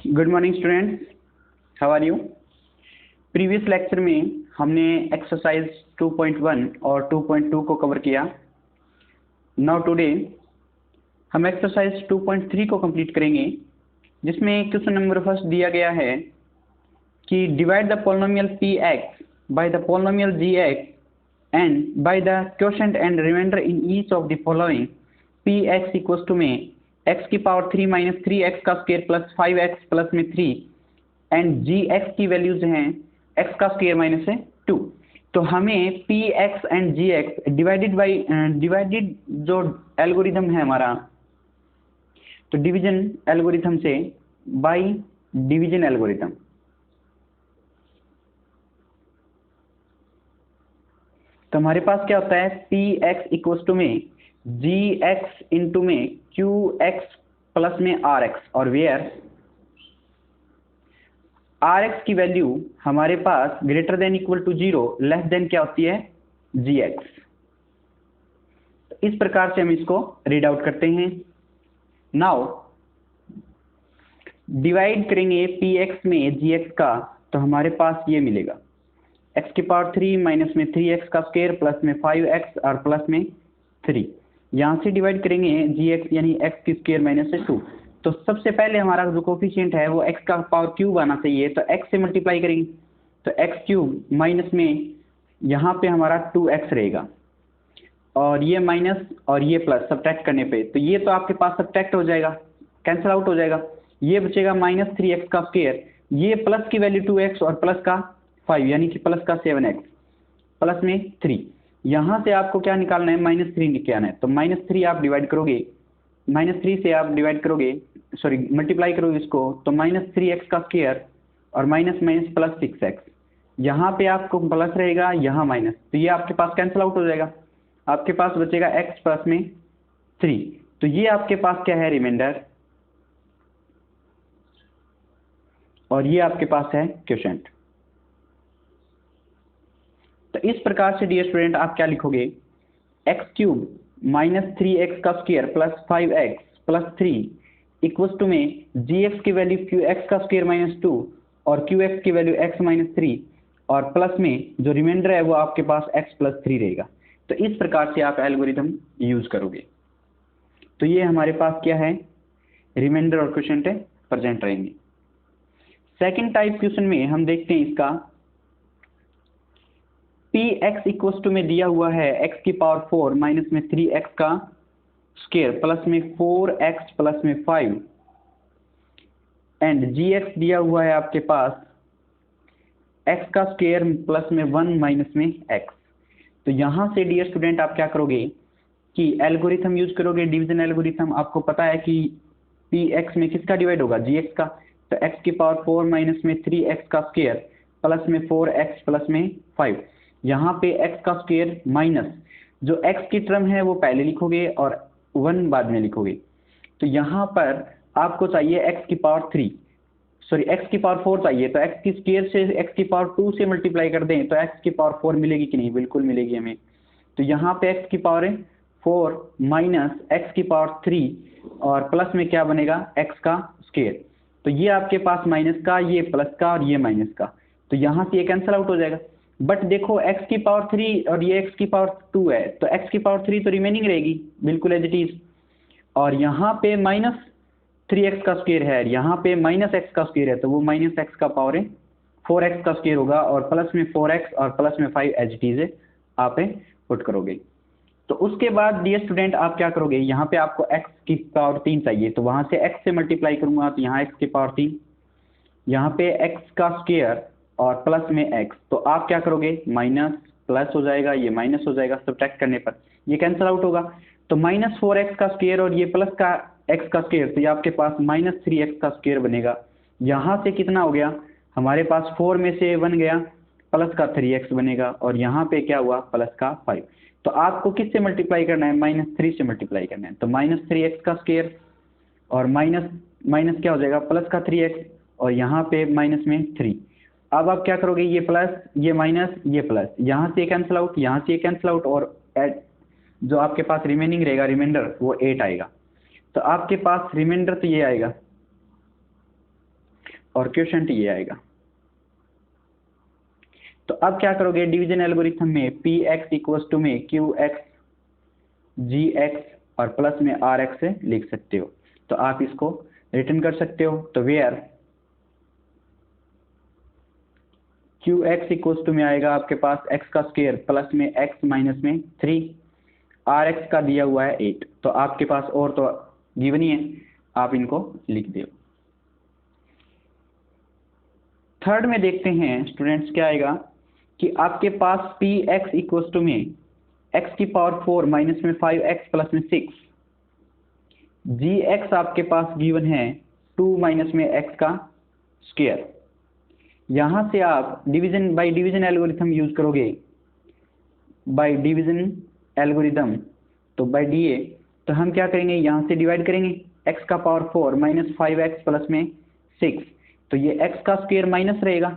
Good morning students, how are you. Previous lecture में हमने exercise 2.1 और 2.2 को कवर किया। नाउ टुडे हम एक्सरसाइज 2.3 को कंप्लीट करेंगे, जिसमें क्वेश्चन नंबर फर्स्ट दिया गया है कि divide the polynomial p x by the polynomial g x and by the quotient and remainder in each of the following p x equals to में x की power 3 minus 3x का square plus 5x plus में 3 and g x की values हैं x का square minus है 2। तो हमें p x and g x divided जो एल्गोरिथम है हमारा, तो डिवीजन एल्गोरिथम से बाय डिवीजन एल्गोरिथम। तो हमारे पास क्या होता है, पी एक्स इक्वल्स टू में जी एक्स इंटू में क्यू एक्स प्लस में आर एक्स, और वेयर आर एक्स की वैल्यू हमारे पास greater than equal to 0 less than क्या होती है, जी एक्स। इस प्रकार से हम इसको रीड आउट करते हैं। नाउ डिवाइड करेंगे पी एक्स में जी एक्स का, तो हमारे पास ये मिलेगा x की पावर 3 माइनस में 3x का स्क्वायर प्लस में 5x और प्लस में 3। यहाँ से डिवाइड करेंगे gx यानी x की स्क्वायर माइनस 2। तो सबसे पहले हमारा जो कोफिशिएंट है वो x का पावर क्यूब आना चाहिए, तो x से मल्टीप्लाई करेंगे तो x क्यूब माइनस में यहाँ पे हमारा 2x रहेगा, और ये माइनस और ये प्लस सब्ट्रैक्ट करने पे तो ये तो आपके पास सब्ट्रैक्ट हो जाएगा, कैंसिल आउट हो जाएगा। ये बचेगा माइनस 3x का स्क्वायर, ये प्लस की वैल्यू 2x और प्लस का 5 यानी कि प्लस का 7x प्लस में 3। यहाँ से आपको क्या निकालना है, माइनस 3 निकालना है। तो माइनस 3 आप डिवाइड करोगे, माइनस 3 से आप डिवाइड करोगे, सॉरी मल्टीप्लाई करोगे इसको, तो माइनस 3x का स्क्वायर और माइनस माइनस प्लस 6x। यहाँ पे आपको प्लस रहेगा, यहाँ माइनस, तो ये आपके पास कैंसिल आउट हो जाएगा। आपके पास बचेगा x प्लस में 3। तो ये आपके पास क्या है, रिमाइंडर, और ये आपके पास है क्वोशेंट। तो इस प्रकार से डियर स्टूडेंट आप क्या लिखोगे, एक्स क्यूब माइनस 3x का square plus 5x plus 3 equals to में जी एक्स की वैल्यू क्यू एक्स का स्क्वायर माइनस 2 और क्यू एक्स की वैल्यू x माइनस 3, और प्लस में जो रिमाइंडर है वो आपके पास x प्लस 3 रहेगा। तो इस प्रकार से आप एल्गोरिथम यूज करोगे। तो ये हमारे पास क्या है, रिमाइंडर और क्वोशेंट प्रेजेंट रहेंगे। सेकेंड टाइप क्वेश्चन में हम देखते हैं इसका, पी एक्स इक्वल्स टू में दिया हुआ है x की पावर 4 माइनस में 3x का स्क्वायर प्लस में 4x प्लस में 5 एंड जी एक्स दिया हुआ है आपके पास x का स्क्वायर प्लस में 1 माइनस में x। तो यहाँ से डियर स्टूडेंट आप क्या करोगे कि एल्गोरिथम यूज करोगे, डिवीजन एल्गोरिथम। आपको पता है कि पी एक्स में किसका डिवाइड होगा, जी एक्स का। तो x की पावर 4 माइनस में 3x का स्क्वायर प्लस में 4x प्लस में 5। यहाँ पे x का स्क्वायर माइनस जो x की टर्म है वो पहले लिखोगे और 1 बाद में लिखोगे। तो यहाँ पर आपको चाहिए x की पावर 3, सॉरी x की पावर 4 चाहिए, तो x की स्क्वायर से x की पावर 2 से मल्टीप्लाई कर दें तो x की पावर 4 मिलेगी कि नहीं, बिल्कुल मिलेगी हमें। तो यहाँ पे x की पावर 4 माइनस x की पावर 3 और प्लस में क्या बनेगा, x का स्क्वायर। तो ये आपके पास माइनस का, ये प्लस का और ये माइनस का, तो यहाँ से ये कैंसिल आउट हो जाएगा। बट देखो x की पावर 3 और ये x की पावर 2 है, तो x की पावर 3 तो रिमेनिंग रहेगी बिल्कुल एज इट इज, और यहाँ पे माइनस 3x का स्क्वायर है, यहाँ पे माइनस x का स्क्वायर है, तो वो माइनस x का पावर 4x का स्क्वायर होगा, और प्लस में 4x और प्लस में 5 एज इट इज आप पुट करोगे। तो उसके बाद डियर स्टूडेंट आप क्या करोगे, यहाँ पे आपको x की पावर 3 चाहिए, तो वहाँ से x से मल्टीप्लाई करूंगा, तो यहाँ x की पावर 3, यहाँ पे x का स्क्वायर और प्लस में x। तो आप क्या करोगे, माइनस प्लस हो जाएगा, ये माइनस हो जाएगा, सब्ट्रैक्ट करने पर ये कैंसिल आउट होगा। तो माइनस 4x का स्क्वायर और ये प्लस का x का स्क्वायर, तो ये आपके पास माइनस 3x का स्क्वायर बनेगा। यहाँ से कितना हो गया हमारे पास, 4 में से 1 गया, प्लस का 3x बनेगा, और यहाँ पे क्या हुआ, प्लस का 5। तो आपको किससे मल्टीप्लाई करना है, माइनस 3 से मल्टीप्लाई करना है। तो माइनस 3x का स्क्वायर और माइनस माइनस क्या हो जाएगा, प्लस का 3x, और यहाँ पे माइनस में 3। अब आप क्या करोगे, ये प्लस ये माइनस ये प्लस, यहाँ से कैंसिल आउट, यहाँ से कैंसिल आउट, और जो आपके पास रिमेनिंग रहेगा रिमाइंडर वो 8 आएगा। तो आपके पास रिमाइंडर तो ये आएगा, और क्वोशेंट ये आएगा। तो अब क्या करोगे, डिवीजन एल्गोरिथम में पी एक्स इक्वल्स टू में क्यू एक्स जी एक्स और प्लस में आर एक्स से लिख सकते हो। तो आप इसको रिटर्न कर सकते हो। तो where q x equals to में आएगा आपके पास एक्स का स्क्वायर प्लस में एक्स माइनस में 3, आर एक्स का दिया हुआ है 8। तो आपके पास और तो गिवन ही है, आप इनको लिख दो। थर्ड में देखते हैं स्टूडेंट्स क्या आएगा कि आपके पास पी एक्स इक्वल्स टू में एक्स की पावर 4 माइनस में 5x प्लस में 6, जी एक्स आपके पास गिवन है 2 माइनस में x का स्क्वायर। यहां से आप division bye division algorithm use करोगे, बाय डिवीजन एल्गोरिथम। तो बाय डीए तो हम क्या करेंगे, यहां से डिवाइड करेंगे x का पावर 4 माइनस 5x प्लस में 6। तो ये x का स्क्वायर माइनस रहेगा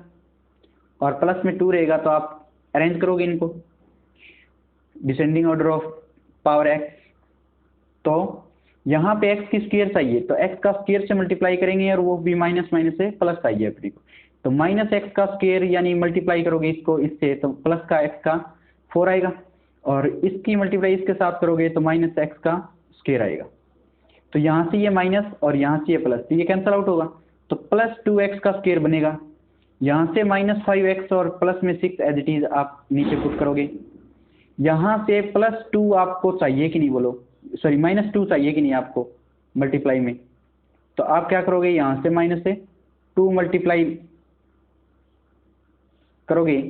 और प्लस में 2 रहेगा। तो आप अरेंज करोगे इनको descending order of power x। तो यहाँ पे x की स्क्वायर चाहिए तो x का स्क्वायर से मल्टीप्लाई करेंगे और वो भी माइनस माइनस से प्लस चाहिए अपने को। तो माइनस x का स्क्वायर यानी मल्टीप्लाई करोगे इसको इससे तो प्लस का x का 4 आएगा और इसकी मल्टीप्लाई इसके साथ करोगे तो माइनस x का स्क्वायर आएगा। तो यहाँ से ये माइनस और यहाँ से ये प्लस, तो ये कैंसिल आउट होगा। तो प्लस 2x का स्क्वायर बनेगा। यहाँ से माइनस 5x और प्लस में 6 एज इट इज आप नीचे पुट करोगे। यहाँ से प्लस 2 आपको चाहिए कि नहीं, बोलो सॉरी माइनस 2 चाहिए कि नहीं आपको मल्टीप्लाई में। तो आप क्या करोगे, यहाँ से माइनस से 2 मल्टीप्लाई करोगे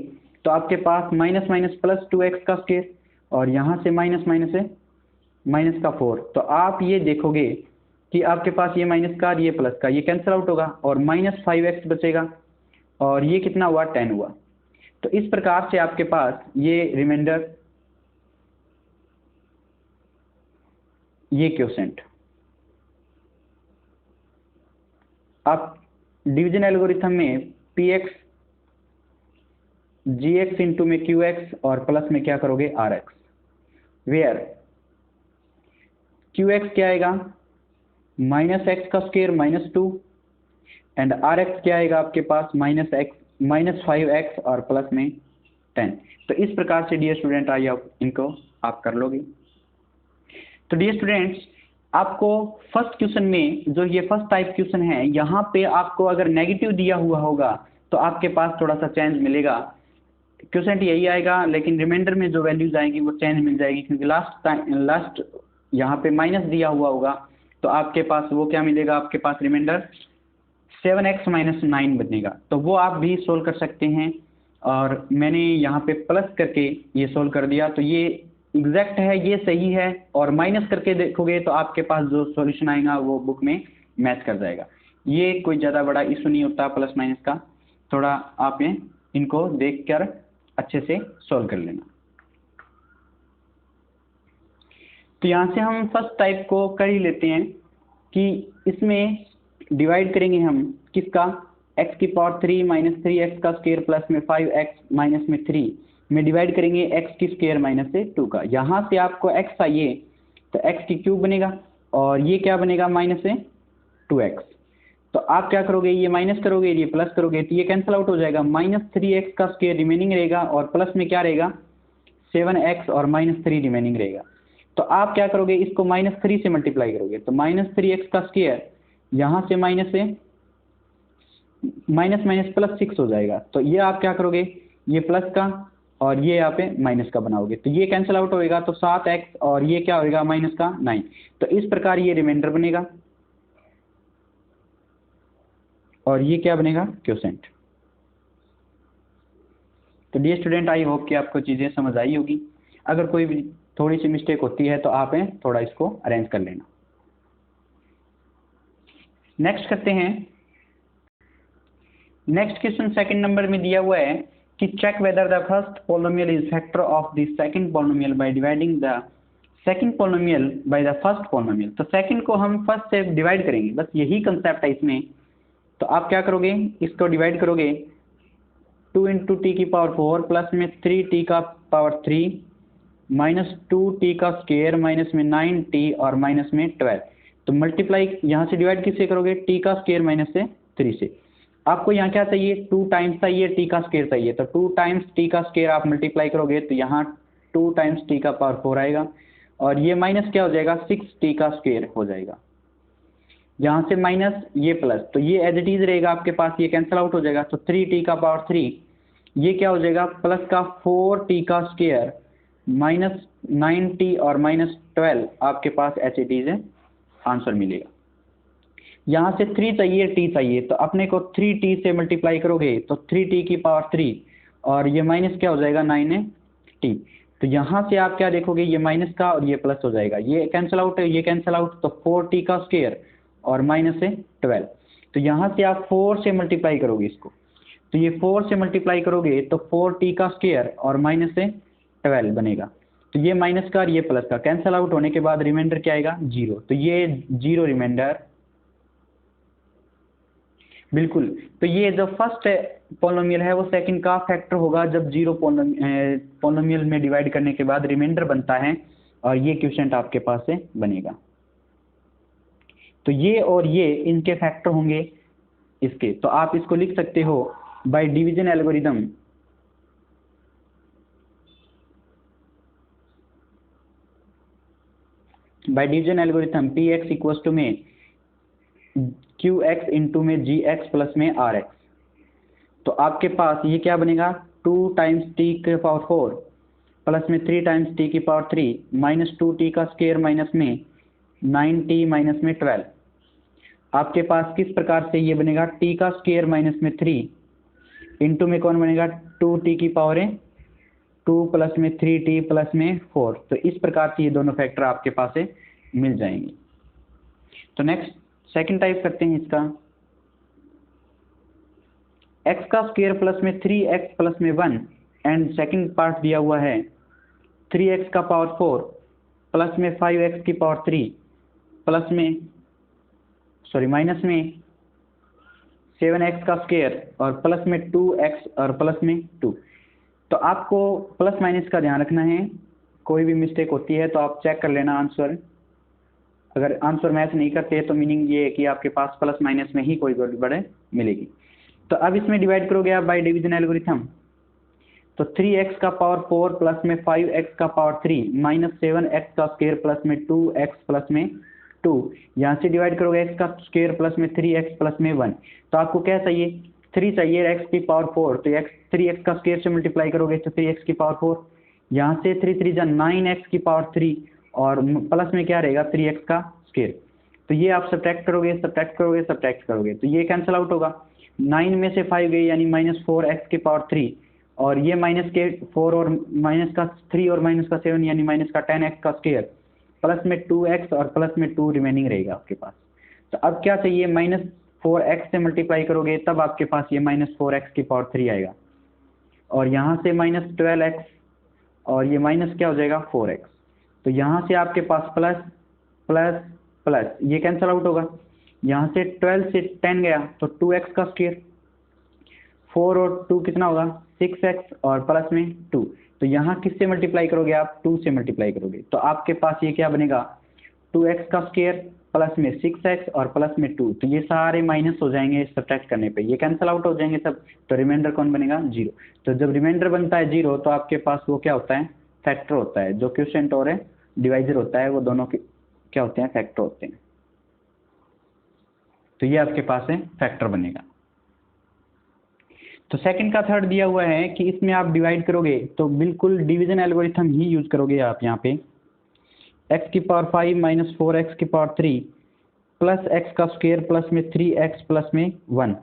तो आपके पास माइनस माइनस प्लस 2x का स्क्वायर और यहाँ से माइनस माइनस से माइनस का 4। तो आप ये देखोगे कि आपके पास ये माइनस का और ये प्लस का ये कैंसिल आउट होगा और माइनस 5x बचेगा और ये कितना हुआ 10 हुआ। तो इस प्रकार से आपके पास ये रिमाइंडर ये क्वोशेंट। आप डिवीजन एल्गोरिथम में p x g x into में क्यू एक्स और प्लस में क्या करोगे r x, where q x क्या आएगा माइनस एक्स का square minus 2 and r x क्या आएगा आपके पास माइनस एक्स माइनस 5x और प्लस में 10। तो इस प्रकार से डियर स्टूडेंट आइए आप इनको आप कर लोगे। तो डियर स्टूडेंट्स आपको फर्स्ट क्वेश्चन में जो ये फर्स्ट टाइप क्वेश्चन है यहाँ पे आपको अगर नेगेटिव दिया हुआ होगा तो आपके पास थोड़ा सा चेंज मिलेगा, क्वेश्चन यही आएगा लेकिन रिमाइंडर में जो वैल्यूज आएंगी वो चेंज मिल जाएगी क्योंकि लास्ट यहाँ पे माइनस दिया हुआ होगा। तो आपके पास वो क्या मिलेगा, आपके पास रिमाइंडर 7x माइनस 9 बनेगा। तो वो आप भी सोल्व कर सकते हैं और मैंने यहाँ पे प्लस करके ये सोल्व कर दिया। तो ये एग्जैक्ट है, ये सही है और माइनस करके देखोगे तो आपके पास जो सॉल्यूशन आएगा वो बुक में मैच कर जाएगा। ये कोई ज़्यादा बड़ा इशू नहीं होता प्लस माइनस का, थोड़ा आप इनको देख कर अच्छे से सोल्व कर लेना। तो यहाँ से हम फर्स्ट टाइप को कर ही लेते हैं कि इसमें डिवाइड करेंगे हम किसका x की पावर 3 माइनस 3x का स्क्वायर प्लस में 5x माइनस में 3 में डिवाइड करेंगे x की स्क्वायर माइनस से 2 का। यहाँ से आपको x चाहिए तो x की क्यूब बनेगा और ये क्या बनेगा माइनस से 2x। तो आप क्या करोगे, ये माइनस करोगे ये प्लस करोगे तो ये कैंसिल आउट हो जाएगा। माइनस 3x का स्क्वायर रिमेनिंग रहेगा और प्लस में क्या रहेगा 7x और माइनस 3 रिमेनिंग रहेगा। तो आप क्या करोगे, इसको माइनस 3 से मल्टीप्लाई करोगे तो माइनस 3x का स्क्वायर यहाँ से माइनस माइनस प्लस 6 हो जाएगा। तो ये आप क्या करोगे, ये प्लस का और ये यहाँ पे माइनस का बनाओगे तो ये कैंसिल आउट होएगा। तो 7x और ये क्या होएगा माइनस का 9। तो इस प्रकार ये रिमाइंडर बनेगा और ये क्या बनेगा क्वोशेंट। तो डियर स्टूडेंट आई होप कि आपको चीज़ें समझ आई होगी। अगर कोई भी थोड़ी सी मिस्टेक होती है तो आप थोड़ा इसको अरेंज कर लेना। नेक्स्ट करते हैं। नेक्स्ट क्वेश्चन सेकंड नंबर में दिया हुआ है कि check whether the first polynomial is factor of the second polynomial by dividing the second polynomial by the first polynomial. तो सेकंड को हम फर्स्ट से डिवाइड करेंगे, बस यही कंसेप्ट है इसमें। तो आप क्या करोगे, इसको डिवाइड करोगे 2 इंटू टी की पावर 4 प्लस में 3t का पावर 3 माइनस 2t का स्क्वायर माइनस में 9t और माइनस में 12। तो मल्टीप्लाई यहाँ से डिवाइड किससे करोगे, t का स्क्वायर माइनस से 3 से। आपको यहाँ क्या चाहिए, 2 टाइम्स चाहिए टी का स्क्वायर चाहिए, तो 2 टाइम्स टी का स्क्वायर आप मल्टीप्लाई करोगे तो यहाँ 2 टाइम्स टी का पावर 4 आएगा, और ये माइनस क्या हो जाएगा, 6 टी का स्क्वायर हो जाएगा। यहाँ से माइनस ये प्लस, तो ये एज इट इज रहेगा आपके पास, ये कैंसिल आउट हो जाएगा, तो 3 टी का पावर 3, ये क्या हो जाएगा, प्लस का 4 टी का स्क्वायर माइनस 9 टी और माइनस 12 आपके पास एच इट इज आंसर मिलेगा। यहाँ से 3 चाहिए टी चाहिए, तो अपने को 3 टी से मल्टीप्लाई करोगे तो 3 टी की पावर 3, और ये माइनस क्या हो जाएगा 9 टी। तो यहाँ से आप क्या देखोगे, ये माइनस का और ये प्लस हो जाएगा, ये कैंसिल आउट है, ये कैंसिल आउट, तो 4 टी का स्क्वायर और माइनस है 12। तो यहाँ से आप 4 से मल्टीप्लाई करोगे इसको, तो ये 4 से मल्टीप्लाई करोगे तो 4 टी का स्क्वायर और माइनस से 12 बनेगा। तो ये माइनस का और ये प्लस का कैंसिल आउट होने के बाद रिमाइंडर क्या आएगा, 0। तो ये 0 रिमाइंडर, बिल्कुल। तो ये जो फर्स्ट पोलोमियल है वो सेकंड का फैक्टर होगा जब 0 पोलोमियल में डिवाइड करने के बाद रिमाइंडर बनता है, और ये क्वेश्चन आपके पास से बनेगा। तो ये और ये इनके फैक्टर होंगे इसके, तो आप इसको लिख सकते हो by division algorithm, by division algorithm p x equal to में क्यू एक्स इंटू में जी एक्स प्लस में आर एक्स। तो आपके पास ये क्या बनेगा, 2 टाइम्स टी के पावर 4 प्लस में 3 टाइम्स टी की पावर 3 माइनस 2 टी का स्क्वायर माइनस में 9 टी माइनस में 12। आपके पास किस प्रकार से ये बनेगा, टी का स्क्वायर माइनस में 3 इंटू में कौन बनेगा, 2 टी की पावर है 2 प्लस में 3 टी प्लस में 4। तो इस प्रकार से ये दोनों फैक्टर आपके पास से मिल जाएंगे। तो नेक्स्ट सेकंड टाइप करते हैं इसका, x का स्क्वायर प्लस में 3x प्लस में 1, एंड सेकंड पार्ट दिया हुआ है 3x का पावर 4 प्लस में 5x की पावर 3 प्लस में माइनस में 7x का स्क्वायर और प्लस में 2x और प्लस में 2। तो आपको प्लस माइनस का ध्यान रखना है, कोई भी मिस्टेक होती है तो आप चेक कर लेना आंसर। अगर आंसर मैच नहीं करते तो मीनिंग ये है कि आपके पास प्लस माइनस में ही कोई गड़बड़ मिलेगी। तो अब इसमें डिवाइड करोगे आप बाय डिवीजन एल्गोरिथम, तो 3x का पावर 4 प्लस में 5x का पावर 3 माइनस 7x का स्क्वायर प्लस में 2x प्लस में 2, यहाँ से डिवाइड करोगे x का स्क्वायर प्लस में 3x प्लस में 1। तो आपको क्या चाहिए, 3 चाहिए x की पावर 4, तो 3x का स्क्वायर से मल्टीप्लाई करोगे तो 3x की पावर 4, यहाँ से 3 3 जा 9x की पावर 3 और प्लस में क्या रहेगा 3x का स्क्वायर। तो ये आप सब्ट्रैक्ट करोगे सब्ट्रैक्ट करोगे सब्ट्रैक्ट करोगे तो ये कैंसिल आउट होगा, 9 में से 5 गई यानी माइनस 4x की पावर 3, और ये माइनस के 4 और माइनस का 3 और माइनस का 7 यानी माइनस का 10x का स्क्वायर प्लस में 2x और प्लस में 2 रिमेनिंग रहेगा आपके पास। तो अब क्या चाहिए, माइनस 4x से मल्टीप्लाई करोगे तब आपके पास ये माइनस 4x की पावर 3 आएगा, और यहाँ से माइनस 12x और ये माइनस क्या हो जाएगा 4x। तो यहाँ से आपके पास प्लस प्लस प्लस ये कैंसिल आउट होगा, यहाँ से 12 से 10 गया तो 2x का स्क्वायर, 4 और 2 कितना होगा 6x और प्लस में 2। तो यहाँ किससे मल्टीप्लाई करोगे आप, 2 से मल्टीप्लाई करोगे, तो आपके पास ये क्या बनेगा 2x का स्क्वायर प्लस में 6x और प्लस में 2। तो ये सारे माइनस हो जाएंगे सब्ट्रैक्ट करने पे, ये कैंसिल आउट हो जाएंगे सब, तो रिमाइंडर कौन बनेगा 0। तो जब रिमाइंडर बनता है 0 तो आपके पास वो क्या होता है, फैक्टर होता है, जो क्वोशिएंट और डिवाइजर होता है वो दोनों क्या होते हैं, फैक्टर होते हैं। तो ये आपके पास है फैक्टर बनेगा। तो सेकंड का थर्ड दिया हुआ है कि इसमें आप डिवाइड करोगे तो बिल्कुल डिवीजन एल्गोरिथम ही यूज करोगे आप यहाँ पे, x की पावर 5 माइनस 4x की पावर 3 प्लस x का स्क्वायर प्लस में 3x प्लस में 1।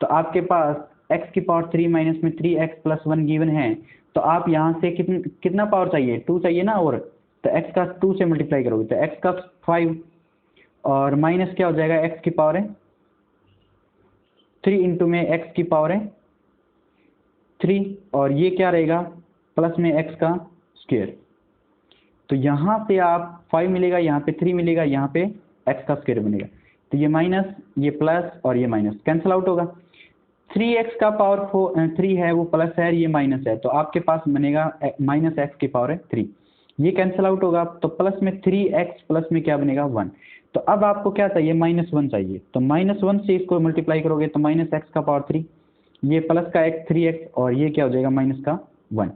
तो आपके पास x की पावर 3 माइनस में 3x प्लस 1 गिवन है, तो आप यहाँ से कितना पावर चाहिए, 2 चाहिए ना, और तो x का 2 से मल्टीप्लाई करोगे तो x का 5 और माइनस क्या हो जाएगा x की पावर है 3 इंटू में x की पावर है 3, और ये क्या रहेगा प्लस में x का स्क्वायर। तो यहाँ से आप 5 मिलेगा, यहाँ पे 3 मिलेगा, यहाँ पे x का स्क्वायर बनेगा। तो ये माइनस ये प्लस और ये माइनस कैंसिल आउट होगा, 3x का पावर 3 है वो प्लस है, ये माइनस है, तो आपके पास बनेगा माइनस x की पावर है 3, ये कैंसिल आउट होगा। तो प्लस में 3x प्लस में क्या बनेगा 1। तो अब आपको क्या चाहिए, -1 चाहिए। तो -1 से इसको मल्टीप्लाई करोगे तो -x⁻3, ये प्लस का x 3x और ये क्या हो जाएगा -1।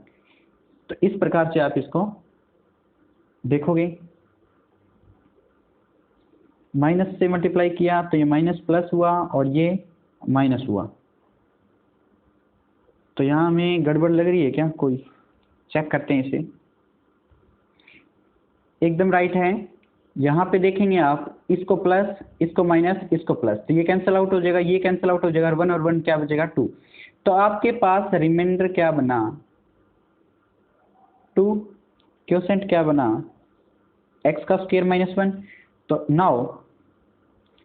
तो इस प्रकार से आप इसको देखोगे, माइनस से मल्टीप्लाई किया तो ये माइनस प्लस हुआ और ये माइनस हुआ। तो यहाँ हमें गड़बड़ लग रही है क्या कोई, चेक करते हैं इसे। एकदम राइट है। यहाँ पे देखेंगे आप, इसको प्लस, इसको माइनस, इसको प्लस, तो ये कैंसिल आउट हो जाएगा, ये कैंसिल आउट हो जाएगा, 1 और 1 क्या बचेगा 2। तो आपके पास रिमाइंडर क्या बना 2, क्वोशेंट क्या बना x² -1। तो नाउ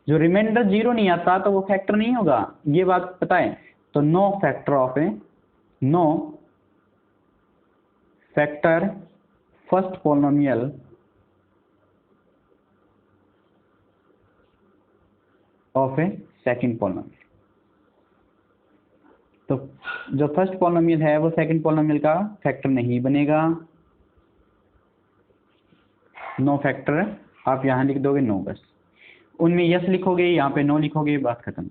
जो रिमाइंडर 0 नहीं आता तो वो फैक्टर नहीं होगा, ये बात पता है। तो no factor first polynomial of a second polynomial. तो जो फर्स्ट पॉलिनोमियल है वो सेकंड पॉलिनोमियल का फैक्टर नहीं बनेगा। नो फैक्टर आप यहाँ लिख दोगे नो, बस उनमें यस लिखोगे, यहाँ पे नो लिखोगे, बात खत्म।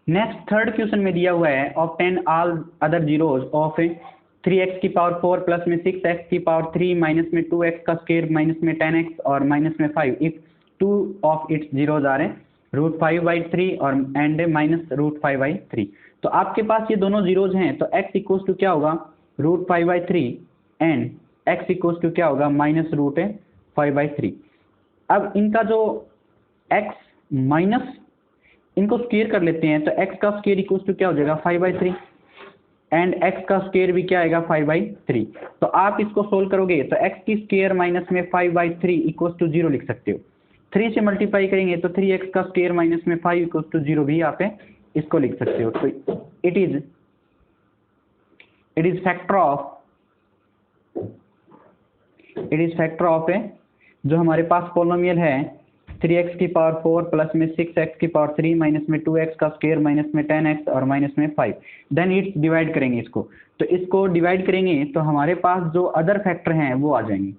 नेक्स्ट थर्ड क्वेश्चन में दिया हुआ है, obtain all other zeros of 3x⁴ plus में 6x⁴ माइनस में 2x² माइनस में 10x और माइनस में 5 if 2 of its zeros are √5/3 और एंड -√5/3। तो आपके पास ये दोनों जीरोज हैं, तो x इक्वल्स टू क्या होगा √5/3 एंड x इक्वल्स टू क्या होगा -√5/3। अब इनका जो x माइनस, इनको स्क्वायर कर लेते हैं, तो x का स्क्वायर इक्वल्स टू क्या हो जाएगा 5/3 एंड x का स्क्वायर भी क्या आएगा 5/3। तो आप इसको सोल्व करोगे तो x की स्क्वायर माइनस में 5/3 इक्वल्स टू 0 लिख सकते हो। 3 से मल्टीप्लाई करेंगे तो 3x का स्क्वायर माइनस में 5 इक्वल्स टू 0 भी आप इसको लिख सकते हो। तो इट इज फैक्टर ऑफ जो हमारे पास पॉलिनोमियल है 3x⁴ प्लस में 6x⁴ माइनस में 2x का स्क्वायर माइनस में 10x और माइनस में 5। देन इट्स डिवाइड करेंगे इसको, तो इसको डिवाइड करेंगे तो हमारे पास जो अदर फैक्टर हैं वो आ जाएंगे।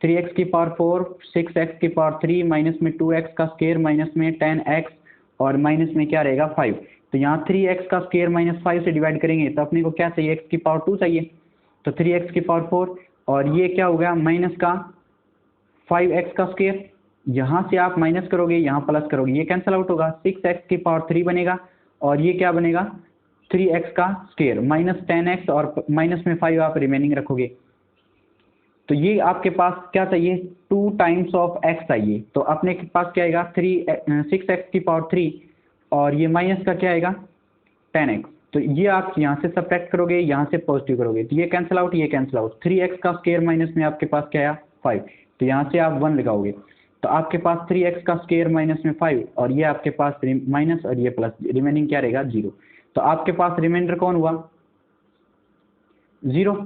3x⁴, 6x⁴ माइनस में 2x का स्क्वायर माइनस में 10x और माइनस में क्या रहेगा 5। तो यहाँ 3x का स्क्वायर माइनस 5 से डिवाइड करेंगे तो अपने को क्या चाहिए x⁴ चाहिए। तो 3x⁴ और ये क्या हो गया माइनस का 5x का स्क्वायर, यहाँ से आप माइनस करोगे, यहाँ प्लस करोगे, ये कैंसिल आउट होगा, 6x⁴ बनेगा और ये क्या बनेगा 3x का स्क्वायर माइनस 10x और माइनस में 5 आप रिमेनिंग रखोगे। तो ये आपके पास क्या चाहिए 2 टाइम्स ऑफ x चाहिए। तो अपने के पास क्या आएगा 6x⁴ और ये माइनस का क्या आएगा 10x। तो ये आप यहाँ से सब्ट्रैक्ट करोगे, यहाँ से पॉजिटिव करोगे, तो ये कैंसिल आउट, ये कैंसिल आउट, 3x का स्क्वायर माइनस में आपके पास क्या आया 5। तो यहाँ से आप 1 लगाओगे तो आपके पास 3x का स्क्वायर माइनस में 5 और ये आपके पास माइनस और ये प्लस, रिमेनिंग क्या रहेगा 0। तो आपके पास रिमाइंडर कौन हुआ 0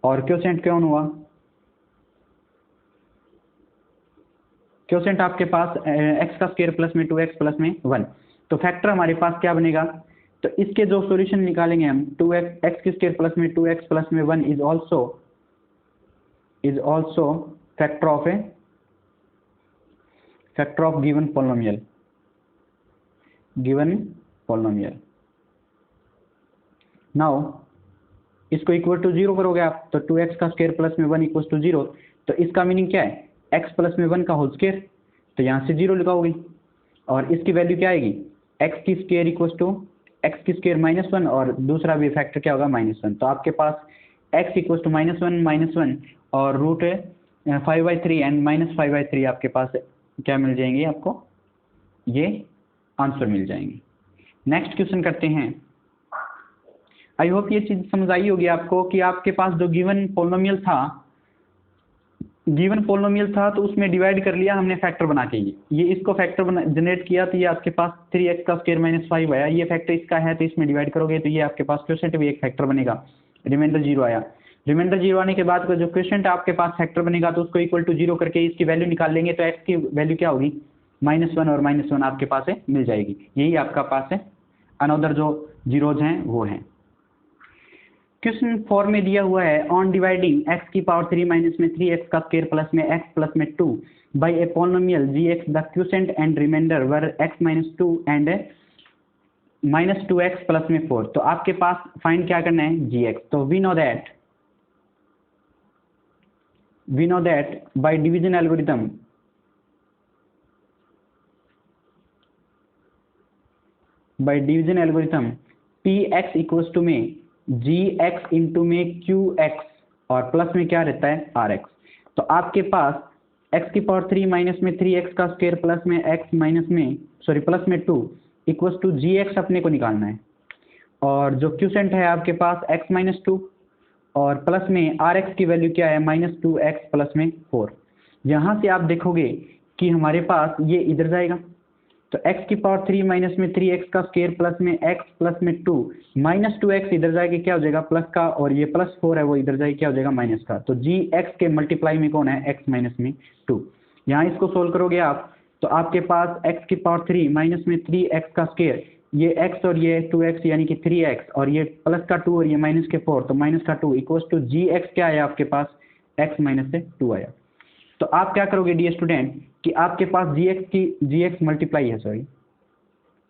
और क्वोशेंट कौन हुआ, क्वोशेंट आपके पास x का स्क्वायर प्लस में 2x प्लस में 1। तो फैक्टर हमारे पास क्या बनेगा, तो इसके जो सॉल्यूशन निकालेंगे हम 2x x स्क्वायर प्लस में 2x प्लस में 1 is also factor of given polynomial. Now इसको इक्वल टू 0 करोगे आप, तो 2x का स्क्वायर प्लस में 1 इक्वल टू 0। तो इसका मीनिंग क्या है x प्लस में 1 का होल स्क्वायर, तो यहाँ से 0 लगाओगे और इसकी वैल्यू क्या आएगी x की स्क्वायर इक्वल टू x की स्क्वायर -1 और दूसरा भी फैक्टर क्या होगा -1। तो आपके पास x इक्वल टू -1 और √5/3 एंड -5/3 आपके पास क्या मिल जाएंगे, आपको ये आंसर मिल जाएंगे। नेक्स्ट क्वेश्चन करते हैं। आई होप ये चीज़ समझ आई होगी आपको कि आपके पास जो गिवन पॉलिनोमियल था तो उसमें डिवाइड कर लिया हमने फैक्टर बना के, ये इसको फैक्टर जनरेट किया, तो ये आपके पास 3x का स्क्वायर माइनस 5 आया, ये फैक्टर इसका है तो इसमें डिवाइड करोगे तो ये आपके पास क्वोशेंट भी एक फैक्टर बनेगा, रिमाइंडर 0 आया। रिमाइंडर 0 आने के बाद जो क्वोशेंट आपके पास फैक्टर बनेगा तो उसको इक्वल टू 0 करके इसकी वैल्यू निकाल लेंगे, तो x की वैल्यू क्या होगी -1 और -1 आपके पास है मिल जाएगी। यही आपका पास है, अनदर जो जीरोज हैं वो हैं। क्वेश्चन 4 में दिया हुआ है ऑन डिवाइडिंग एक्स की पावर 3 माइनस में 3x का स्क्वायर प्लस में x प्लस में 2 by a polynomial gx the quotient and remainder were x minus 2 and minus 2x plus में 4। तो आपके पास फाइंड क्या करना है gx। तो we know that by division algorithm px equals to में gx इंटू में qx और प्लस में क्या रहता है rx। तो आपके पास x की पावर 3 माइनस में 3x का स्क्वायर प्लस में x माइनस में प्लस में 2 इक्वल्स टू gx अपने को निकालना है, और जो क्वोशिएंट है आपके पास x माइनस 2 और प्लस में rx की वैल्यू क्या है माइनस 2x प्लस में 4। यहाँ से आप देखोगे कि हमारे पास ये इधर जाएगा, तो x की पावर 3 माइनस में 3x का स्क्वायर प्लस में x प्लस में 2 माइनस 2x इधर जाएगा क्या हो जाएगा प्लस का, और ये प्लस 4 है वो इधर जाएगा क्या हो जाएगा माइनस का। तो gx के मल्टीप्लाई में कौन है x माइनस में 2। यहाँ इसको सोल्व करोगे आप तो आपके पास x की पावर 3 माइनस में 3x का स्क्वायर, ये x और ये 2x यानी कि 3x और ये प्लस का 2 और ये माइनस के 4, तो माइनस का 2 इक्वल्स टू gx क्या आया आपके पास x माइनस से 2 आया। तो आप क्या करोगे डियर स्टूडेंट कि आपके पास gx मल्टीप्लाई है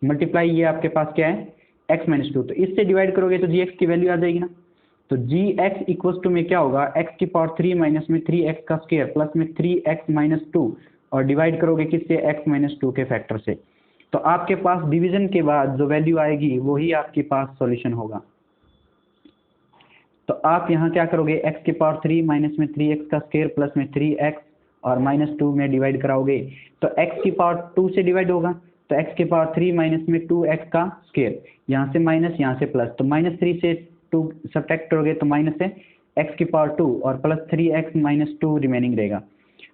मल्टीप्लाई ये आपके पास क्या है x माइनस 2, तो इससे डिवाइड करोगे तो gx की वैल्यू आ जाएगी ना। तो gx इक्वल्स टू में क्या होगा x की पावर 3 माइनस में 3x का स्क्वायर प्लस में 3x माइनस 2 और डिवाइड करोगे किससे x माइनस 2 के फैक्टर से। तो आपके पास डिवीजन के बाद जो वैल्यू आएगी वही आपके पास सॉल्यूशन होगा। तो आप यहाँ क्या करोगे x की पावर 3 माइनस में 3x का स्क्वायर प्लस में 3x और माइनस 2 में डिवाइड कराओगे तो x की पावर 2 से डिवाइड होगा, तो x की पावर 3 माइनस में 2x का स्क्वायर, यहाँ से माइनस यहाँ से प्लस, तो माइनस 3 से 2 सब्ट्रैक्ट करोगे तो माइनस है x की पावर 2 और प्लस 3x माइनस 2 रिमेनिंग रहेगा।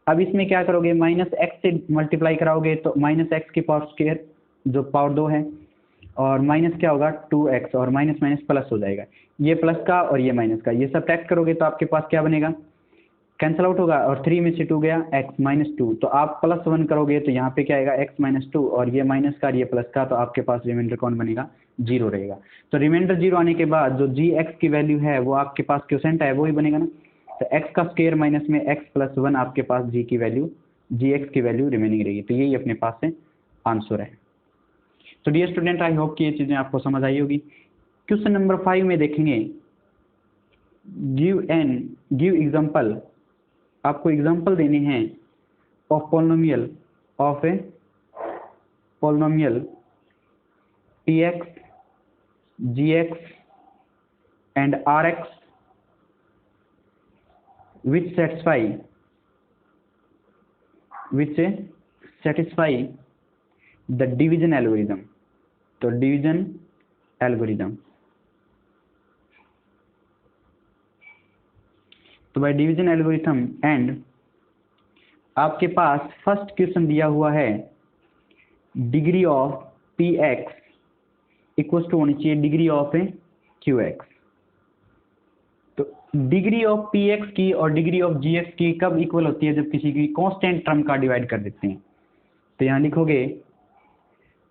अब इसमें क्या करोगे माइनस x से मल्टीप्लाई कराओगे तो माइनस x की पावर स्क्वायर जो पावर 2 है और माइनस क्या होगा 2x और माइनस माइनस प्लस हो जाएगा, ये प्लस का और ये माइनस का, ये सब्ट्रैक्ट करोगे तो आपके पास क्या बनेगा कैंसिल आउट होगा और 3 में से 2 गया x माइनस 2, तो आप प्लस 1 करोगे तो यहाँ पे क्या आएगा x माइनस 2 और ये माइनस का और ये प्लस का, तो आपके पास रिमाइंडर कौन बनेगा 0 रहेगा। तो रिमाइंडर 0 आने के बाद जो gx की वैल्यू है वो आपके पास क्वोशिएंट है वो ही बनेगा ना, तो x का स्क्वायर माइनस में x प्लस 1 आपके पास gx की वैल्यू रिमेनिंग रहेगी। तो यही अपने पास से आंसर है। तो डियर स्टूडेंट आई होप कि ये चीज़ें आपको समझ आई होगी। क्वेश्चन नंबर 5 में देखेंगे गिव एग्जांपल, आपको एग्जांपल देने हैं of polynomial px gx and rx which satisfy the division algorithm। तो डिवीजन एल्गोरिदम, तो बाय डिवीजन एल्गोरिथम एंड आपके पास फर्स्ट क्वेश्चन दिया हुआ है degree of px equals to होनी चाहिए डिग्री ऑफ qx। तो डिग्री ऑफ px की और डिग्री ऑफ gx की कब इक्वल होती है जब किसी की कांस्टेंट टर्म का डिवाइड कर देते हैं। तो यहाँ लिखोगे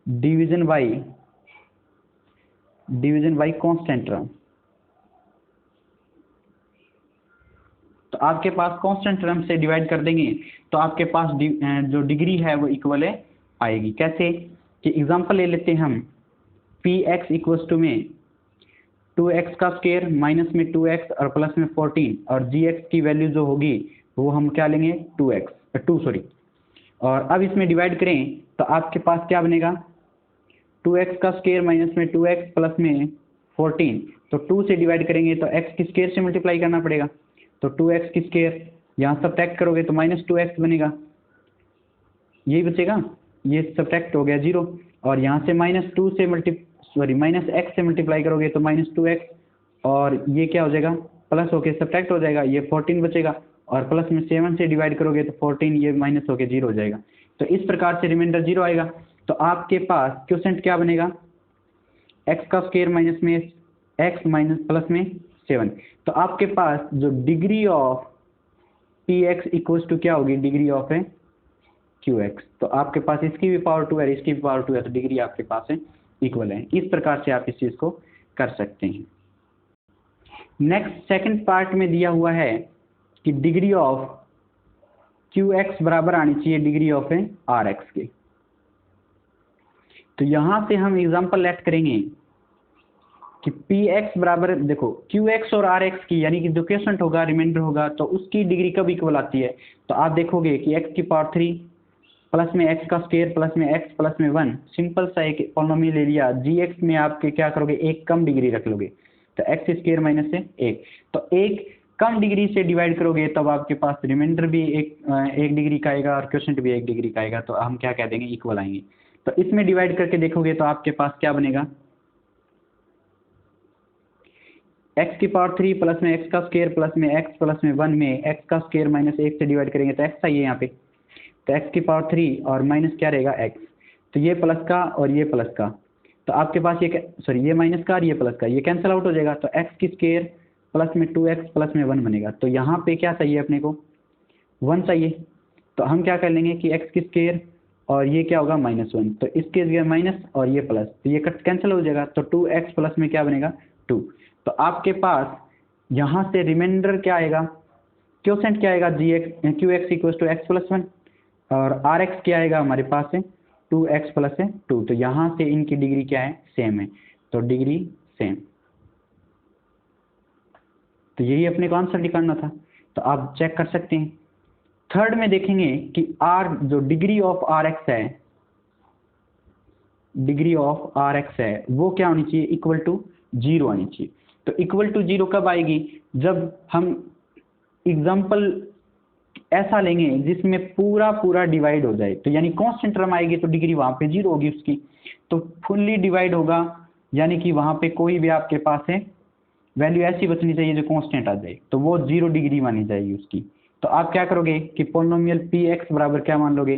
डिवीजन बाई कांस्टेंट टर्म। तो आपके पास कांस्टेंट टर्म से डिवाइड कर देंगे तो आपके पास जो डिग्री है वो इक्वल आएगी। कैसे कि एग्जांपल ले लेते हैं हम px इक्वल्स टू में 2x का स्क्वायर माइनस में 2x और प्लस में 14 और gx की वैल्यू जो होगी वो हम क्या लेंगे 2 और अब इसमें डिवाइड करें तो आपके पास क्या बनेगा 2x का स्क्वायर माइनस में 2x प्लस में 14, तो 2 से डिवाइड करेंगे तो x की स्क्वायर से मल्टीप्लाई करना पड़ेगा, तो 2x की स्क्वायर यहाँ सब्ट्रैक्ट करोगे तो माइनस 2x बनेगा, यही बचेगा, ये सब्ट्रैक्ट हो गया 0 और यहाँ से माइनस x से मल्टीप्लाई करोगे तो माइनस 2x और ये क्या हो जाएगा प्लस होके सब्ट्रैक्ट हो जाएगा, ये 14 बचेगा और प्लस में 7 से डिवाइड करोगे तो 14 ये माइनस होके 0 हो जाएगा। तो इस प्रकार से रिमाइंडर 0 आएगा। तो आपके पास क्वोशिएंट क्या बनेगा x का स्क्वायर माइनस में x माइनस प्लस में 7। तो आपके पास जो degree of px equals to क्या होगी डिग्री ऑफ qx। तो आपके पास इसकी भी पावर 2 है इसकी भी पावर 2 है, तो डिग्री आपके पास इक्वल है। इस प्रकार से आप इस चीज़ को कर सकते हैं। नेक्स्ट सेकंड पार्ट में दिया हुआ है कि डिग्री ऑफ क्यू एक्स बराबर आनी चाहिए डिग्री ऑफ आर एक्स के। तो यहां से हम एग्जांपल लेट करेंगे कि पी एक्स बराबर, देखो क्यू एक्स और आर एक्स की, यानी कि जो क्वोशंट होगा रिमाइंडर होगा, तो उसकी डिग्री कब इक्वल आती है। तो आप देखोगे कि एक्स की पावर 3 प्लस में एक्स का स्क्वायर प्लस में एक्स प्लस में 1, सिंपल सा एक पॉलिनोमियल ले लिया, जी एक्स में आपके क्या करोगे, एक कम डिग्री रख लोगे, तो एक्स स्क्वायर माइनस से एक, तो एक कम डिग्री से डिवाइड करोगे तब आपके पास रिमाइंडर भी एक डिग्री का आएगा और क्वोशंट भी एक डिग्री का आएगा, तो हम क्या कह देंगे, इक्वल आएंगे। तो इसमें डिवाइड करके देखोगे तो आपके पास क्या बनेगा, एक्स की पावर 3 प्लस में एक्स का स्क्वायर प्लस में एक्स प्लस में 1 में एक्स का स्क्वायर माइनस 1 से डिवाइड करेंगे तो एक्स आइए यहाँ पे, तो एक्स की पावर 3 और माइनस क्या रहेगा एक्स, तो ये प्लस का और ये प्लस का, तो आपके पास ये सॉरी ये माइनस का और ये प्लस का, ये कैंसिल आउट हो जाएगा, तो एक्स की स्क्वायर प्लस में 2x प्लस में 1 बनेगा। तो यहाँ पे क्या चाहिए अपने को, 1 चाहिए, तो हम क्या कर लेंगे कि एक्स की स्क्वायर और ये क्या होगा -1, तो इसके जगह माइनस और ये प्लस, तो ये कैंसिल हो जाएगा, तो 2x प्लस में क्या बनेगा 2। तो आपके पास यहाँ से रिमाइंडर क्या आएगा, क्वोशंट क्या आएगा, g x q x equal to x plus 1 और आर एक्स क्या आएगा हमारे पास है 2x प्लस 2। तो यहाँ से इनकी डिग्री क्या है, सेम है, तो डिग्री सेम। तो यही अपने को आंसर निकालना था, तो आप चेक कर सकते हैं। थर्ड में देखेंगे कि आर जो डिग्री ऑफ आर एक्स है, डिग्री ऑफ आर एक्स है वो क्या होनी चाहिए, इक्वल टू 0 आनी चाहिए। तो इक्वल टू 0 कब आएगी, जब हम एग्जाम्पल ऐसा लेंगे जिसमें पूरा पूरा डिवाइड हो जाए, तो यानी कांस्टेंट टर्म आएगी तो डिग्री वहां पे 0 होगी उसकी, तो फुल्ली डिवाइड होगा, यानी कि वहां पे कोई भी आपके पास है वैल्यू ऐसी बचनी चाहिए जो कांस्टेंट आ जाए, तो वो 0 डिग्री मानी जाएगी उसकी। तो आप क्या करोगे कि पॉलिनोमियल पी एक्स बराबर क्या मान लोगे,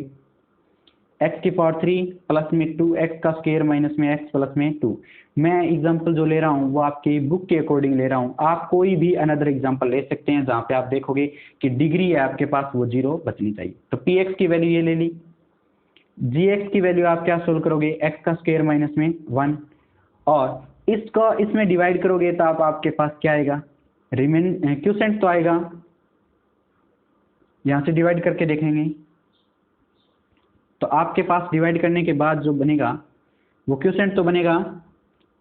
एक्स की पावर 3 प्लस में 2x का स्क्वायर माइनस में x प्लस में 2। मैं एग्जांपल जो ले रहा हूँ वो आपकी बुक के अकॉर्डिंग ले रहा हूँ, आप कोई भी अनदर एग्जांपल ले सकते हैं जहाँ पे आप देखोगे कि डिग्री है आपके पास वो 0 बचनी चाहिए। तो पी एक्स की वैल्यू ये ले ली, जी एक्स की वैल्यू आप क्या सोल्व करोगे, x का स्क्वायर माइनस में 1 और इसको इसमें डिवाइड करोगे तो आपके पास क्या आएगा, क्वोशंट तो आएगा, यहाँ से डिवाइड करके देखेंगे तो आपके पास डिवाइड करने के बाद जो बनेगा वो क्वोशंट तो बनेगा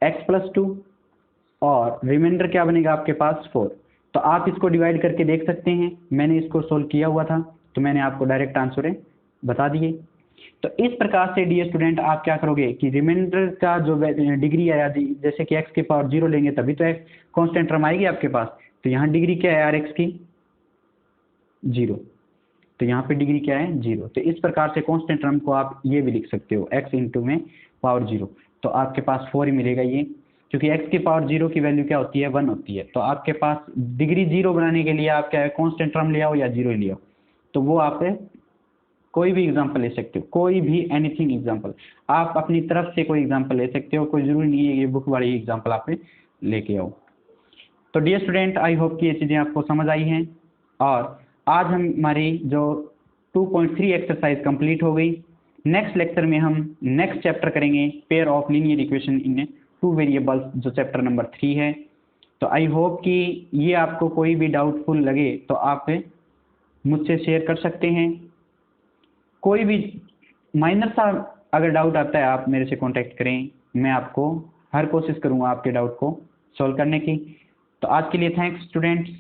x प्लस 2 और रिमाइंडर क्या बनेगा आपके पास 4। तो आप इसको डिवाइड करके देख सकते हैं, मैंने इसको सोल्व किया हुआ था तो मैंने आपको डायरेक्ट आंसर बता दिए। तो इस प्रकार से डियर स्टूडेंट आप क्या करोगे कि रिमाइंडर का जो डिग्री है, जैसे कि x की पावर 0 लेंगे तभी तो एक कांस्टेंट टर्म आएगी आपके पास, तो यहाँ डिग्री क्या है rx की 0, तो यहाँ पे डिग्री क्या है 0। तो इस प्रकार से कांस्टेंट टर्म को आप ये भी लिख सकते हो x इंटू में पावर 0, तो आपके पास 4 ही मिलेगा ये, क्योंकि x की पावर 0 की वैल्यू क्या होती है 1 होती है। तो आपके पास डिग्री 0 बनाने के लिए आप क्या है कांस्टेंट टर्म ले आओ या 0 ले आओ, तो वो आप कोई भी एग्जांपल ले सकते हो, कोई भी एनीथिंग एग्जांपल आप अपनी तरफ से कोई एग्जांपल ले सकते हो, कोई जरूरी नहीं है ये बुक वाली एग्जांपल आप लेके आओ। तो डियर स्टूडेंट आई होप कि ये चीज़ें आपको समझ आई हैं और आज हमारी जो 2.3 एक्सरसाइज कंप्लीट हो गई। नेक्स्ट लेक्चर में हम नेक्स्ट चैप्टर करेंगे pair of linear equation in 2 variables, जो चैप्टर नंबर 3 है। तो आई होप कि ये आपको कोई भी डाउटफुल लगे तो आप मुझसे शेयर कर सकते हैं, कोई भी माइनर सा अगर डाउट आता है आप मेरे से कांटेक्ट करें, मैं आपको हर कोशिश करूँगा आपके डाउट को सॉल्व करने की। तो आज के लिए थैंक्स स्टूडेंट्स।